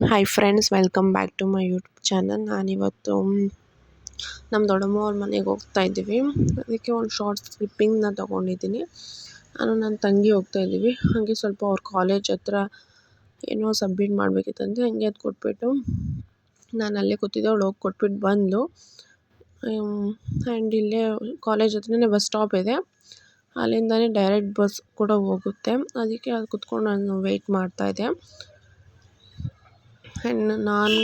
Hi friends, welcome back to my YouTube channel. ನಾನಿವತ್ತು ನಮ್ಮ ದೊಡ್ಡಮ್ಮ ಅವ್ರ ಮನೆಗೆ ಹೋಗ್ತಾ ಇದ್ದೀವಿ. ಅದಕ್ಕೆ ಒಂದು ಶಾರ್ಟ್ ಕ್ಲಿಪ್ಪಿಂಗ್ನ ತೊಗೊಂಡಿದ್ದೀನಿ. ನಾನು ನನ್ನ ತಂಗಿ ಹೋಗ್ತಾ ಇದ್ದೀವಿ. ಹಾಗೆ ಸ್ವಲ್ಪ ಅವ್ರ ಕಾಲೇಜ್ ಹತ್ರ ಏನೋ ಸಬ್ಮಿಟ್ ಮಾಡಬೇಕಿತ್ತಂತೆ. ಹಾಗೆ ಅದು ಕೊಟ್ಬಿಟ್ಟು ನಾನು ಅಲ್ಲೇ ಕೂತಿದ್ದೆ. ಅವಳು ಹೋಗಿ ಕೊಟ್ಬಿಟ್ಟು ಬಂದಳು. ಆ್ಯಂಡ್ ಇಲ್ಲೇ ಕಾಲೇಜ್ ಹತ್ರನೇ ಬಸ್ ಸ್ಟಾಪ್ ಇದೆ. ಅಲ್ಲಿಂದನೇ ಡೈರೆಕ್ಟ್ ಬಸ್ ಕೂಡ ಹೋಗುತ್ತೆ. ಅದಕ್ಕೆ ಅಲ್ಲಿ ಕುತ್ಕೊಂಡು ನಾನು ವೆಯ್ಟ್ ಮಾಡ್ತಾಯಿದ್ದೆ. ಆ್ಯಂಡ್ ನಾನು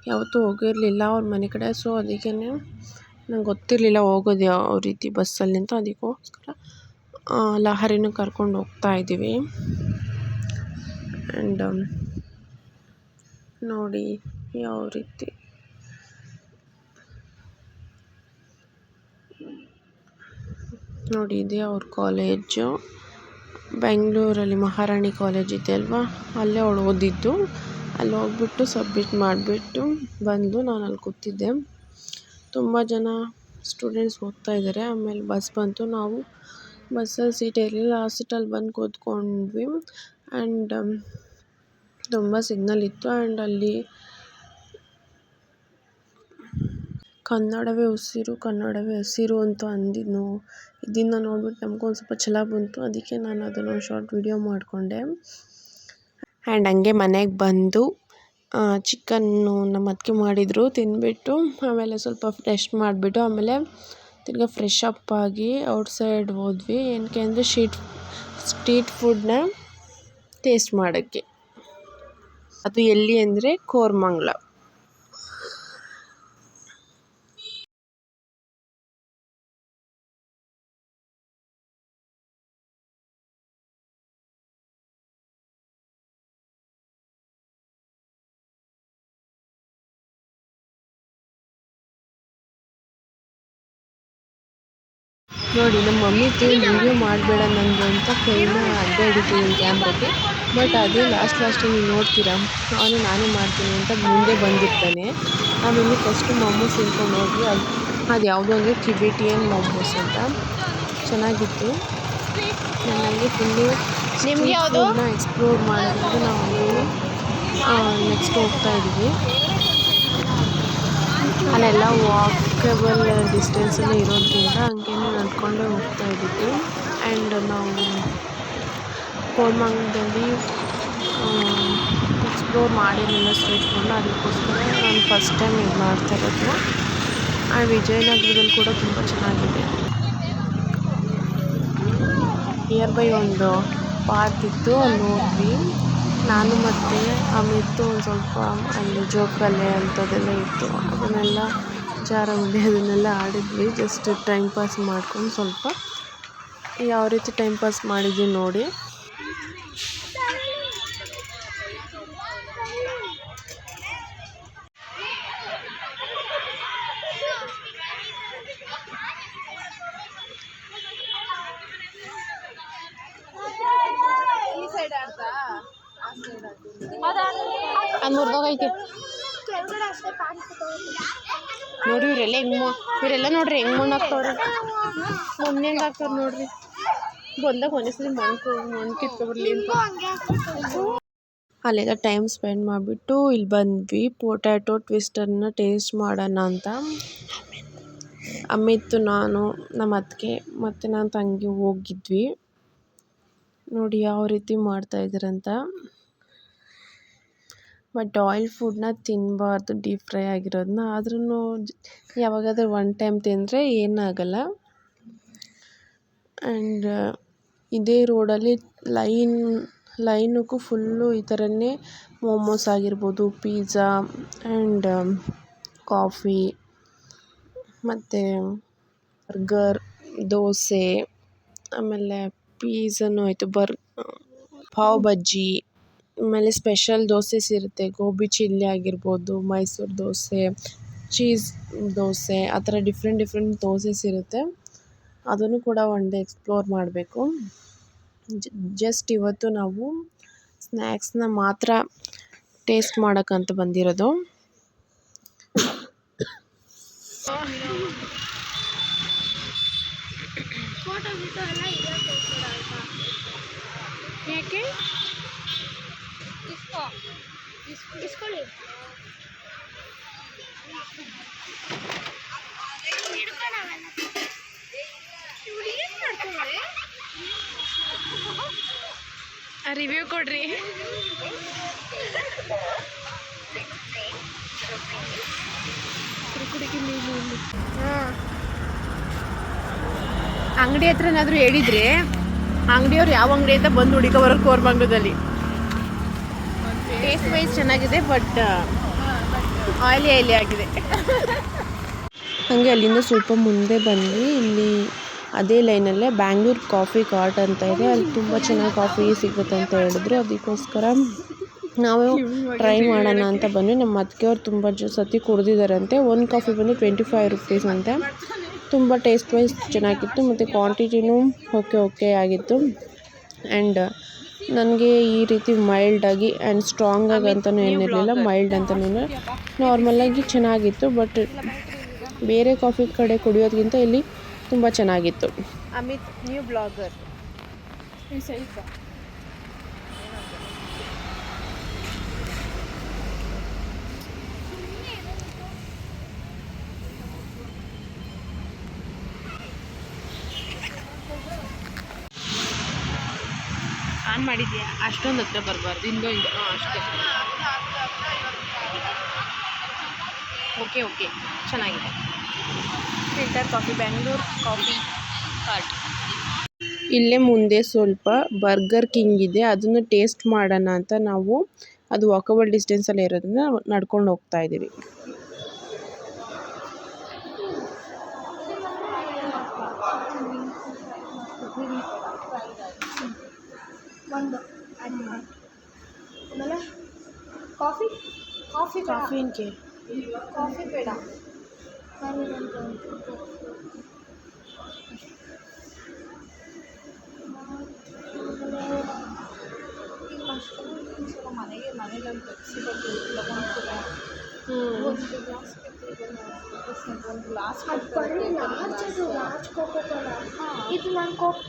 ಯಾವತ್ತೂ ಹೋಗಿರಲಿಲ್ಲ ಅವ್ರ ಮನೆ ಕಡೆ. ಸೊ ಅದಕ್ಕೆ ನಂಗೆ ಗೊತ್ತಿರಲಿಲ್ಲ ಹೋಗೋದು ಯಾವ ರೀತಿ ಬಸ್ಸಲ್ಲಿ ಅಂತ. ಅದಕ್ಕೋಸ್ಕರ ಲಹರಿನೂ ಕರ್ಕೊಂಡು ಹೋಗ್ತಾ ಇದ್ದೀವಿ. ಆ್ಯಂಡ್ ನೋಡಿ ಯಾವ ರೀತಿ ನೋಡಿ ಇದೆ ಅವ್ರ ಕಾಲೇಜು. ಬೆಂಗಳೂರಲ್ಲಿ ಮಹಾರಾಣಿ ಕಾಲೇಜ್ ಇದೆ ಅಲ್ವಾ, ಅಲ್ಲೇ ಅವಳು ಓದಿದ್ದು. ಅಲ್ಲಿ ಹೋಗ್ಬಿಟ್ಟು ಸಬ್ಮಿಟ್ ಮಾಡಿಬಿಟ್ಟು ಬಂದು ನಾನು ಅಲ್ಲಿ ಕೂತಿದ್ದೆ. ತುಂಬ ಜನ ಸ್ಟೂಡೆಂಟ್ಸ್ ಹೋಗ್ತಾ ಇದ್ದಾರೆ. ಆಮೇಲೆ ಬಸ್ ಬಂತು. ನಾವು ಬಸ್ಸಲ್ಲಿ ಸೀಟ್ ಇರಲಿಲ್ಲ, ಲಾಸ್ಟಲ್ಲಿ ಬಂದು ಕೂತ್ಕೊಂಡ್ವಿ. ಆ್ಯಂಡ್ ತುಂಬ ಸಿಗ್ನಲ್ ಇತ್ತು. ಆ್ಯಂಡ್ ಅಲ್ಲಿ ಕನ್ನಡವೇ ಉಸಿರು, ಕನ್ನಡವೇ ಹಸಿರು ಅಂತ ಅಂದಿದ್ದು ಇದನ್ನು ನೋಡ್ಬಿಟ್ಟು ನಮಗೊಂದು ಸ್ವಲ್ಪ ಛಲ ಬಂತು. ಅದಕ್ಕೆ ನಾನು ಅದನ್ನು ಶಾರ್ಟ್ ವಿಡಿಯೋ ಮಾಡಿಕೊಂಡೆ. ಆ್ಯಂಡ್ ಹಂಗೆ ಮನೆಗೆ ಬಂದು ಚಿಕನ್ನು ನಮ್ಮ ಅತ್ತಿಗೆ ಮಾಡಿದರು, ತಿಂದುಬಿಟ್ಟು ಆಮೇಲೆ ಸ್ವಲ್ಪ ರೆಸ್ಟ್ ಮಾಡಿಬಿಟ್ಟು ಆಮೇಲೆ ತಿರ್ಗಿ ಫ್ರೆಶ್ ಅಪ್ ಆಗಿ ಔಟ್ಸೈಡ್ ಹೋದ್ವಿ. ಏನಕ್ಕೆ ಅಂದರೆ ಸ್ಟ್ರೀಟ್ ಫುಡ್ನ ಟೇಸ್ಟ್ ಮಾಡೋಕ್ಕೆ. ಅದು ಎಲ್ಲಿ ಅಂದರೆ ಕೋರಮಂಗಲ. ನೋಡಿ, ನಮ್ಮ ಮಮ್ಮಿದು ವಿಡಿಯೋ ಮಾಡಬೇಡ ನನಗೆ ಅಂತ ಕೈನ ಅಡ್ಡ ಹಿಡಿತೀನಿ ಕ್ಯಾಮ್ರಾಗೆ. ಬಟ್ ಅದೇ ಲಾಸ್ಟಲ್ಲಿ ನೀವು ನೋಡ್ತೀರಾ, ನಾನೇ ಮಾಡ್ತೀನಿ ಅಂತ ಮುಂದೆ ಬಂದಿರ್ತಾನೆ. ಆಮೇಲೆ ಫಸ್ಟು ಮೊಮೋಸ್ ತಿನ್ಕೊಂಡು ಹೋದ್ವಿ. ಅದು ಯಾವುದೋ ಅಂದರೆ ಟಿಬೆಟಿಯನ್ ಮೊಮೋಸ್ ಅಂತ ಚೆನ್ನಾಗಿತ್ತು. ನನಗೆ ಫುಲ್ಲು ಫುಡ್ನ ಎಕ್ಸ್ಪ್ಲೋರ್ ಮಾಡೋದಕ್ಕೆ ನಾವು ನೆಕ್ಸ್ಟ್ ಹೋಗ್ತಾ ಇದ್ದೀವಿ. ಅಲ್ಲೆಲ್ಲ ವಾಕಬಲ್ ಡಿಸ್ಟೆನ್ಸಲ್ಲೇ ಇರೋದ್ರಿಂದ ಹಂಗೇ ನಡ್ಕೊಂಡೇ ಹೋಗ್ತಾ ಇದ್ದಿದ್ದು. ಆ್ಯಂಡ್ ನಾವು ಕೋರಮಂಗಲದಲ್ಲಿ ಎಕ್ಸ್ಪ್ಲೋರ್ ಮಾಡಿರಲಿಲ್ಲ ಸ್ಟ್ರೀಟ್ ಫುಡ್ನ. ಅದಕ್ಕೋಸ್ಕರ ನಾನು ಫಸ್ಟ್ ಟೈಮ್ ಇದು ಮಾಡ್ತಾ ಇರೋದು. ಆ್ಯಂಡ್ ವಿಜಯನಗರದಲ್ಲಿ ಕೂಡ ತುಂಬ ಚೆನ್ನಾಗಿದೆ. ನಿಯರ್ ಬೈ ಒಂದು ಪಾರ್ಕ್ ಇತ್ತು, ಅಲ್ಲಿ ಹೋದ್ವಿ. ನಾನು ಮತ್ತು ಅಮಿತ್ತು ಒಂದು ಸ್ವಲ್ಪ ಅಲ್ಲಿ ಜೋಕಾಲಿ ಅಂಥದ್ದೆಲ್ಲ ಇತ್ತು, ಅದನ್ನೆಲ್ಲ ಜಾರಬಂಡಿ ಅದನ್ನೆಲ್ಲ ಆಡಿದ್ವಿ. ಜಸ್ಟ್ ಟೈಮ್ ಪಾಸ್ ಮಾಡ್ಕೊಂಡು ಸ್ವಲ್ಪ ಯಾವ ರೀತಿ ಟೈಮ್ ಪಾಸ್ ಮಾಡಿದ್ವಿ ನೋಡಿ. ನೋಡಿ ಇವರೆಲ್ಲ ನೋಡ್ರಿ ಹೆಂಗೆ ಮಣ್ಣು ಹಾಕ್ತವ್ರೆ. ಮಣ್ಣು ಹೆಂಗೆ ಹಾಕ್ತವ್ರೆ ನೋಡ್ರಿ. ಬಂದಾಗ ಒಂದೇಸರಿ ಮಣ್ಣು ಕಿತ್ಕೊಬಿಡ್ಲಿ ಅಂತ ಅಲ್ಲೆಲ್ಲ ಟೈಮ್ ಸ್ಪೆಂಡ್ ಮಾಡಿಬಿಟ್ಟು ಇಲ್ಲಿ ಬಂದ್ವಿ. ಪೊಟ್ಯಾಟೊ ಟ್ವಿಸ್ಟರ್ನ ಟೇಸ್ಟ್ ಮಾಡೋಣ ಅಂತ ಅಮಿತ್ತು, ನಾನು, ನಮ್ಮ ಅತ್ತಿಗೆ ಮತ್ತು ನನ್ನ ತಂಗಿ ಹೋಗಿದ್ವಿ. ನೋಡಿ ಯಾವ ರೀತಿ ಮಾಡ್ತಾಯಿದ್ದಾರಂತ. ಬಟ್ ಆಯಿಲ್ ಫುಡ್ನ ತಿನ್ನಬಾರ್ದು, ಡೀಪ್ ಫ್ರೈ ಆಗಿರೋದನ್ನ. ಆದ್ರೂ ಯಾವಾಗಾದ್ರೂ ಒನ್ ಟೈಮ್ ತಿಂದರೆ ಏನಾಗಲ್ಲ. ಆ್ಯಂಡ್ ಇದೇ ರೋಡಲ್ಲಿ ಲೈನಿಗೂ ಫುಲ್ಲು ಈ ಥರನೇ ಮೋಮೋಸ್ ಆಗಿರ್ಬೋದು, ಪಿಜ್ಜಾ ಆ್ಯಂಡ್ ಕಾಫಿ ಮತ್ತು ಬರ್ಗರ್, ದೋಸೆ, ಆಮೇಲೆ ಪಿಜ್ಜಾನೂ ಆಯಿತು, ಪಾವ್ ಬಜ್ಜಿ, ಆಮೇಲೆ ಸ್ಪೆಷಲ್ ದೋಸೆಸ್ ಇರುತ್ತೆ. ಗೋಬಿ ಚಿಲ್ಲಿ ಆಗಿರ್ಬೋದು, ಮೈಸೂರು ದೋಸೆ, ಚೀಸ್ ದೋಸೆ, ಆ ಥರ ಡಿಫ್ರೆಂಟ್ ದೋಸೆಸ್ ಇರುತ್ತೆ. ಅದನ್ನು ಕೂಡ ಒನ್ ಡೇ ಎಕ್ಸ್ಪ್ಲೋರ್ ಮಾಡಬೇಕು. ಜಸ್ಟ್ ಇವತ್ತು ನಾವು ಸ್ನ್ಯಾಕ್ಸ್ನ ಮಾತ್ರ ಟೇಸ್ಟ್ ಮಾಡೋಕ್ಕಂತ ಬಂದಿರೋದು. ಯಾಕೆ ಇಸ್ಕೊಳ್ಳಿ. ರಿವ್ಯೂ ಕೊಡ್ರಿ. ಅಂಗಡಿ ಹತ್ರ ಏನಾದರೂ ಹೇಳಿದ್ರೆ ಅಂಗಡಿಯವ್ರು ಯಾವ ಅಂಗಡಿ ಅಂತ ಬಂದು ಹುಡುಕ ಬರೋರು ಕೋರ್ಮಂಗ್ಲದಲ್ಲಿ. ಟೇಸ್ಟ್ ವೈಸ್ ಚೆನ್ನಾಗಿದೆ, ಬಟ್ ಆಯಿಲಿ ಆಗಿದೆ. ಹಾಗೆ ಅಲ್ಲಿಂದ ಸ್ವಲ್ಪ ಮುಂದೆ ಬಂದು ಇಲ್ಲಿ ಅದೇ ಲೈನಲ್ಲೇ ಬ್ಯಾಂಗ್ಳೂರ್ ಕಾಫಿ ಕಾರ್ಟ್ ಅಂತ ಇದೆ. ಅಲ್ಲಿ ತುಂಬ ಚೆನ್ನಾಗಿ ಕಾಫಿ ಸಿಗುತ್ತೆ ಅಂತ ಹೇಳಿದ್ರು. ಅದಕ್ಕೋಸ್ಕರ ನಾವು ಟ್ರೈ ಮಾಡೋಣ ಅಂತ ಬಂದ್ವಿ. ನಮ್ಮ ಅತ್ತಿಗೆಯವ್ರು ತುಂಬ ಸತಿ ಕುಡ್ದಿದ್ದಾರಂತೆ. ಒಂದು ಕಾಫಿ ಬಂದು 25 ರುಪೀಸ್ ಅಂತೆ. ತುಂಬ ಟೇಸ್ಟ್ ವೈಸ್ ಚೆನ್ನಾಗಿತ್ತು ಮತ್ತು ಕ್ವಾಂಟಿಟಿನೂ ಓಕೆ ಆಗಿತ್ತು. ಆ್ಯಂಡ್ ನನಗೆ ಈ ರೀತಿ ಮೈಲ್ಡಾಗಿ ಆ್ಯಂಡ್ ಸ್ಟ್ರಾಂಗಾಗಿ ಅಂತಲೂ ಏನಿರಲಿಲ್ಲ, ಮೈಲ್ಡ್ ಅಂತಲೂ ನಾರ್ಮಲಾಗಿ ಚೆನ್ನಾಗಿತ್ತು. ಬಟ್ ಬೇರೆ ಕಾಫಿ ಕಡೆ ಕುಡಿಯೋದಕ್ಕಿಂತ ಇಲ್ಲಿ ತುಂಬ ಚೆನ್ನಾಗಿತ್ತು. Amit new blogger. ಆನ್ ಮಾಡಿದ್ಯಾ? ಅಷ್ಟೊಂದು ಹತ್ರ ಬರಬಾರ್ದು, ಹಿಂದೋ ಅಷ್ಟೇ. ಓಕೆ ಚೆನ್ನಾಗಿದೆ. Filter coffee, Bangalore coffee cart. ಇಲ್ಲೇ ಮುಂದೆ ಸ್ವಲ್ಪ ಬರ್ಗರ್ ಕಿಂಗ್ ಇದೆ, ಅದನ್ನು ಟೇಸ್ಟ್ ಮಾಡೋಣ ಅಂತ ನಾವು ಅದು ವಾಕಬಲ್ ಡಿಸ್ಟೆನ್ಸಲ್ಲಿ ಇರೋದ್ರಿಂದ ನಡ್ಕೊಂಡು ಹೋಗ್ತಾ ಇದ್ದೀವಿ. ಒಂದು ಆಮೇಲೆ ಕಾಫಿ ಬೇಡ. ಮನೆಗೆ ಟೆಕ್ಸಿ ಬಗ್ಗೆ ಒಂದು ಗ್ಲಾಸ್ ಇದು ನಾನು ಕೋಕ್.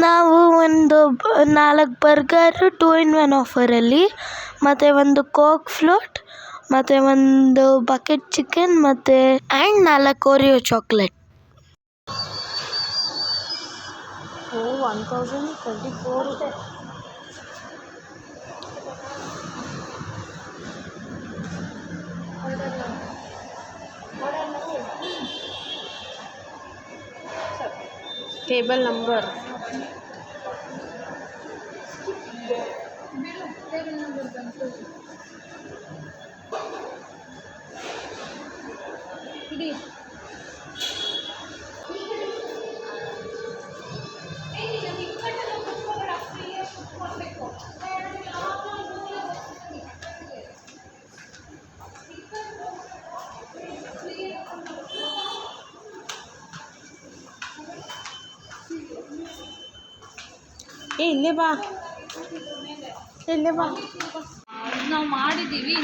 ನಾವು ಒಂದು 4 ಬರ್ಗರ್ 2 in 1 ಆಫರಲ್ಲಿ, ಮತ್ತು ಒಂದು ಕೋಕ್ ಫ್ಲೋಟ್, ಮತ್ತು ಒಂದು ಬಕೆಟ್ ಚಿಕನ್, ಮತ್ತು and 4 Oreo chocolate. 1024. Table number ಇಡಿ. ಇಲ್ಲೇ ಬಾ. ನಾವು ಮಾಡಿದ್ದೀವಿ,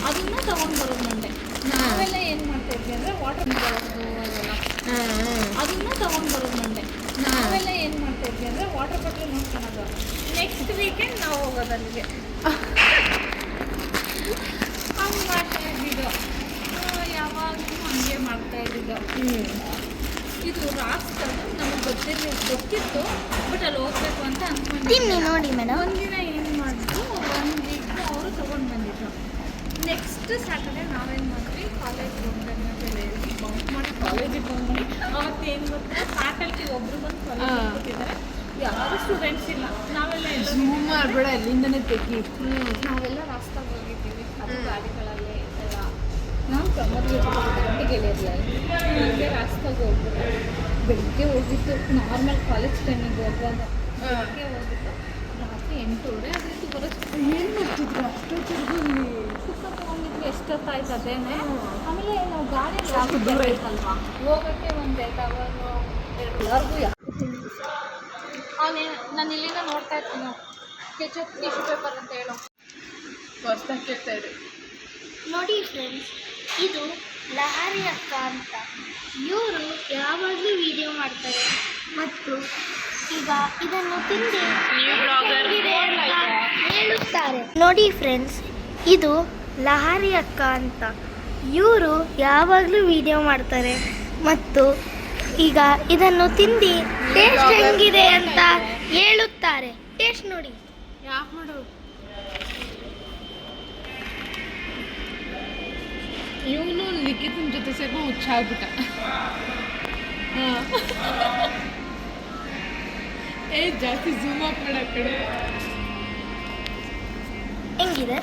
ಅದನ್ನ ತಗೊಂಡು ಬರೋದು ಮಂಡೆ. ನಾವೆಲ್ಲ ಏನು ಮಾಡ್ತಾ ಇದ್ವಿ ಅಂದರೆ ವಾಟರ್ ಬರೋದು ಅದನ್ನ ತಗೊಂಡು ಬರೋದು ಮಂಡೆ. ನಾವೆಲ್ಲ ಏನು ಮಾಡ್ತಾ ಇದ್ವಿ ಅಂದರೆ ವಾಟರ್ ಬಾಟ್ಲ್ ನೋಡ್ಕೊಳೋದು. ನೆಕ್ಸ್ಟ್ ವೀಕೆಂಡ್ ನಾವು ಹೋಗೋದು ಅಲ್ಲಿಗೆ. ಹಂಗೆ ಮಾಡ್ತಾ ಇದ್ದಿದ್ದು, ಯಾವಾಗಲೂ ಹಂಗೆ ಮಾಡ್ತಾ ಇದ್ದಿದ್ದು. ಇದು ರಾಸ್ಕಲ್ ನಮಗೆ ಗೊತ್ತಿತ್ತು, ಬಟ್ ಅಲ್ಲಿ ಹೋಗ್ಬೇಕು ಅಂತ ಅಂದ್ಕೊಂಡಿದ್ದೀನಿ ನೋಡಿ ಮೇಡಮ್. ಒಂದಿನ ಏನು ಮಾಡಿದ್ರು, 1 ವೀಕ್ ಅವರು ತೊಗೊಂಡು ಬಂದಿದ್ರು. ನೆಕ್ಸ್ಟ್ ಸ್ಯಾಟರ್ಡೆ ನಾವೇನು ಮಾಡಿದ್ವಿ, ಕಾಲೇಜಿಗೆ ಹೋಗ್ಬೇಕು ಅಂತ ಹೇಳಿ ಬಂಕ್ ಮಾಡಿ ಕಾಲೇಜಿಗೆ ಬಂದ್ವಿ. ಅವತ್ತು ಏನು ಗೊತ್ತಾ, ಫ್ಯಾಕಲ್ಟಿ ಒಬ್ರು ಬಂದು ಕಾಲೇಜಿಗೆ ಕೊಟ್ಟಿದ್ದಾರೆ, ಯಾರು ಸ್ಟೂಡೆಂಟ್ಸ್ ಇಲ್ಲ. ನಾವೆಲ್ಲ ಮೂವ್ ಮಾಡಬೇಡ, ಅಲ್ಲಿಂದನೇ ತೆಗಿ. ನಾವೆಲ್ಲ ರಾಸ್ತಾಗ ಹೋಗಿದ್ದೀವಿ, ಅದು ಗಾಡಿಗಳಲ್ಲಿ ಎಲ್ಲ. ನಾವು ಮೊದಲು ಗಂಟೆಗೆ ಗೆಳೆಯರ್ಲಿ ರಾಸ್ತಾಗ ಹೋಗ್ಬಿಟ್ಟು ಬೆಳಿಗ್ಗೆ ಹೋಗಿತ್ತು. ನಾರ್ಮಲ್ ಕಾಲೇಜ್ ಟೈಮಿಗೆ ಹೋಗುವಾಗ ಬೆಳಿಗ್ಗೆ ಹೋಗಿತ್ತು, ರಾತ್ರಿ 8:30 ಆಗಿತ್ತು ಬರೋದು. ಏನು ಮಾಡ್ತಿದ್ರು ಅಷ್ಟೊತ್ತಿಗೂ ಸುತ್ತ ಹೋಗಿದ್ವಿ. ಎಷ್ಟೊತ್ತಾಯ್ತು ಅದೇನೆ. ಆಮೇಲೆ ನಾವು ಗಾಡಿಯಲ್ಲಿ ದೂರ ಇತ್ತಲ್ವಾ, ಹೋಗೋಕ್ಕೆ ಒಂದು 2 ಅವರ್ ಎಲ್ಲರಿಗೂ. ನಾನು ಇಲ್ಲಿಂದ ನೋಡ್ತಾ ಇರ್ತೀನಿ, ಕೆಚಪ್ ಟಿಶ್ಯೂ ಪೇಪರ್ ಅಂತ ಹೇಳೋ ಹೊಸ್ದಾಗಿ ಕೇಳ್ತಾ ಇದೆ. ನೋಡಿ ಫ್ರೆಂಡ್ಸ್, ಇದು ಲಹರಿ ಅಕ್ಕ ಅಂತ. ಇವರು ಯಾವಾಗಲೂ ವಿಡಿಯೋ ಮಾಡ್ತಾರೆ ಮತ್ತು ಈಗ ಇದನ್ನು ತಿಂದು ಹೇಗಿದೆ ಅಂತ ಹೇಳುತ್ತಾರೆ. ನೋಡಿ ಫ್ರೆಂಡ್ಸ್, ಇದು ಲಹರಿ ಅಕ್ಕ ಅಂತ. ಇವರು ಯಾವಾಗಲೂ ವಿಡಿಯೋ ಮಾಡ್ತಾರೆ ಮತ್ತು ಈಗ ಇದನ್ನು ತಿಂದು ಟೇಸ್ಟ್ ಹೆಂಗಿದೆ ಅಂತ ಹೇಳುತ್ತಾರೆ. ಟೇಸ್ಟ್ ನೋಡಿ. ಯಾಕೆ ಮಾಡು ಇವನು ಲಿಖಿತನ ಜೊತೆ ಸೇರ್ಕೊಂಡು ಹುಚ್ಚಾಗ್ಬಿಟ್ಟ. ಜಾಸ್ತಿ ಝೂಮ್ ಅಪ್ ಮಾಡ ಕಡೆ ಹೆಂಗಿದೆ?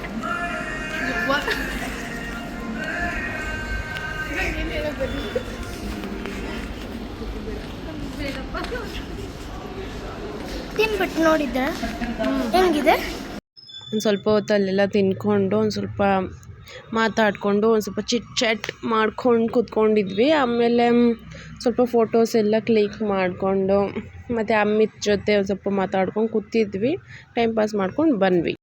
ತಿನ್ಬಿಟ್ಟು ನೋಡಿದ್ದ ಹೆಂಗಿದೆ? ಒಂದು ಸ್ವಲ್ಪ ಹೊತ್ತು ಅಲ್ಲೆಲ್ಲ ತಿನ್ಕೊಂಡು ಒಂದು ಸ್ವಲ್ಪ ಮಾತಾಡಿಕೊಂಡು ಒಂದು ಸ್ವಲ್ಪ ಚಿಟ್ ಚಾಟ್ ಮಾಡ್ಕೊಂಡು ಕೂತ್ಕೊಂಡಿದ್ವಿ. ಆಮೇಲೆ ಸ್ವಲ್ಪ ಫೋಟೋಸ್ ಎಲ್ಲ ಕ್ಲಿಕ್ ಮಾಡಿಕೊಂಡು ಮತ್ತು ಅಮ್ಮಿತ್ ಜೊತೆ ಒಂದು ಸ್ವಲ್ಪ ಮಾತಾಡ್ಕೊಂಡು ಕೂತಿದ್ವಿ. ಟೈಮ್ ಪಾಸ್ ಮಾಡ್ಕೊಂಡು ಬಂದ್ವಿ.